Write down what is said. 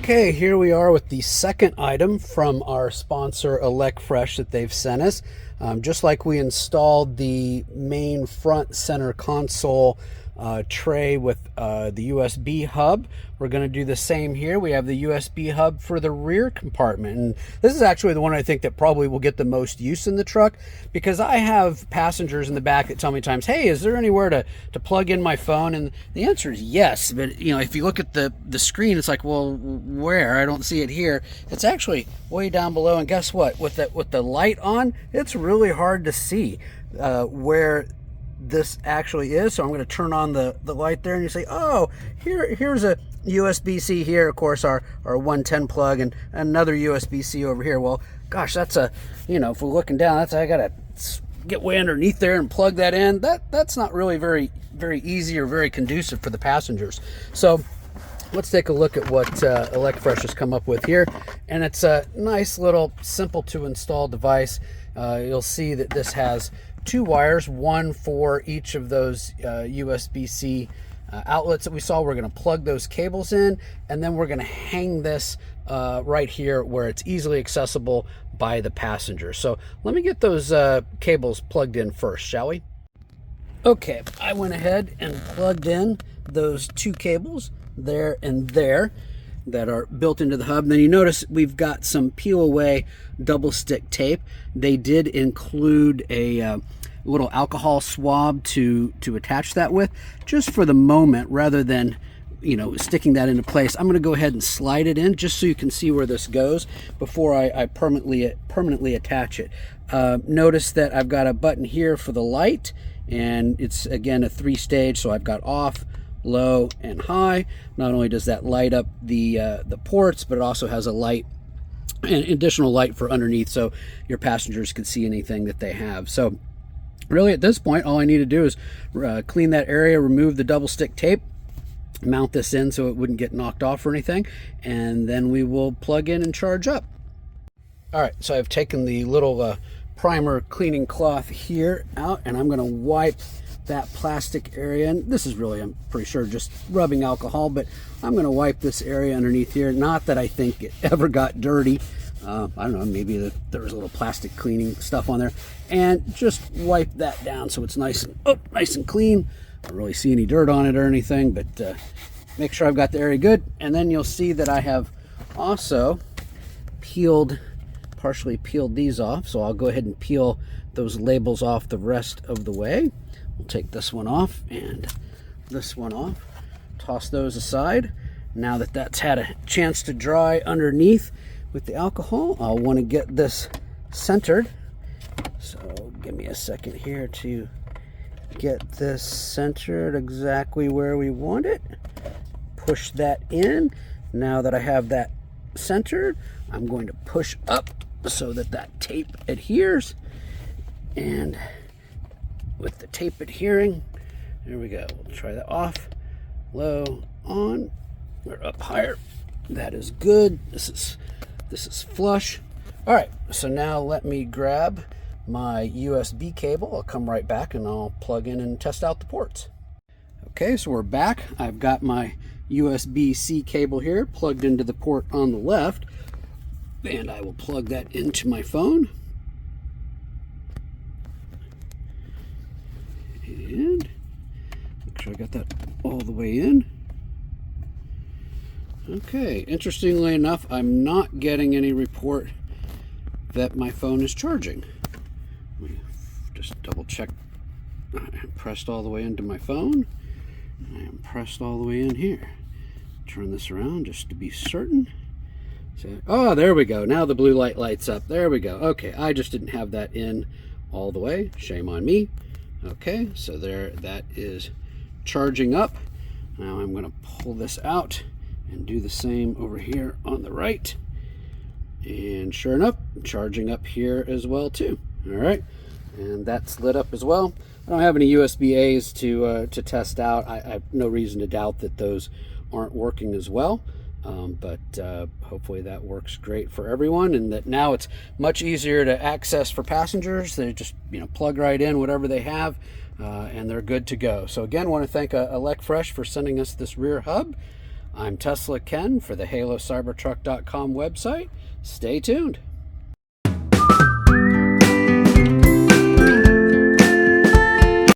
Okay, here we are with the second item from our sponsor Elecfresh that they've sent us. Just like we installed the main front center console tray with the USB hub, we're going to do the same here. We have the USB hub for the rear compartment, and this is actually the one I think that probably will get the most use in the truck, because I have passengers in the back that tell me times, hey, is there anywhere to plug in my phone? And the answer is yes, but you know, if you look at the screen, it's like, well, where? I don't see it here. It's actually way down below, and guess what? With the light on, it's really hard to see where this actually is. So I'm going to turn on the light there, and you say, oh, here's a USB-C here, of course, our 110 plug, and another USB-C over here. Well, gosh, that's a, you know, if we're looking down, that's, I gotta get way underneath there and plug that in. That's not really very easy or very conducive for the passengers. So let's take a look at what Elecfresh has come up with here, and it's a nice little simple to install device. You'll see that this has two wires, one for each of those USB-C outlets that we saw. We're going to plug those cables in, and then we're going to hang this right here where it's easily accessible by the passenger. So let me get those cables plugged in first, shall we? Okay, I went ahead and plugged in those two cables there and there that are built into the hub. And then you notice we've got some peel away double stick tape. They did include a little alcohol swab to attach that with, just for the moment, rather than, you know, sticking that into place. I'm going to go ahead and slide it in just so you can see where this goes before I permanently attach it. Notice that I've got a button here for the light, and it's again a 3-stage, so I've got off, low, and high. Not only does that light up the ports, but it also has a light, an additional light for underneath, so your passengers can see anything that they have. So really, at this point, all I need to do is clean that area, remove the double stick tape, mount this in so it wouldn't get knocked off or anything, and then we will plug in and charge up. All right, so I've taken the little primer cleaning cloth here out, and I'm going to wipe that plastic area. And this is really, I'm pretty sure, just rubbing alcohol, but I'm going to wipe this area underneath here. Not that I think it ever got dirty. I don't know, maybe there was a little plastic cleaning stuff on there, and just wipe that down so it's nice and clean. I don't really see any dirt on it or anything, but make sure I've got the area good. And then you'll see that I have also partially peeled these off, so I'll go ahead and peel those labels off the rest of the way. We'll take this one off and this one off, toss those aside. Now that that's had a chance to dry underneath with the alcohol, I'll want to get this centered. So give me a second here to get this centered exactly where we want it. Push that in. Now that I have that centered, I'm going to push up so that tape adheres. And with the tape adhering, there we go. We'll try that off, low, on, or up higher. That is good. This is flush. All right, so now let me grab my USB cable. I'll come right back and I'll plug in and test out the ports. Okay, so we're back. I've got my USB-C cable here plugged into the port on the left, and I will plug that into my phone. And make sure I got that all the way in. Okay, interestingly enough, I'm not getting any report that my phone is charging. Let me just double check. I am pressed all the way into my phone. I am pressed all the way in here. Turn this around just to be certain. So, oh, there we go. Now the blue light lights up. There we go. Okay, I just didn't have that in all the way. Shame on me. Okay, so there, that is charging up. Now I'm going to pull this out and do the same over here on the right. And sure enough, charging up here as well too. All right, and that's lit up as well. I don't have any USB-A's to test out. I have no reason to doubt that those aren't working as well. But hopefully that works great for everyone, and that now it's much easier to access for passengers. They just, you know, plug right in whatever they have, and they're good to go. So again, I want to thank Elecfresh for sending us this rear hub. I'm Tesla Ken for the HaloCybertruck.com website. Stay tuned.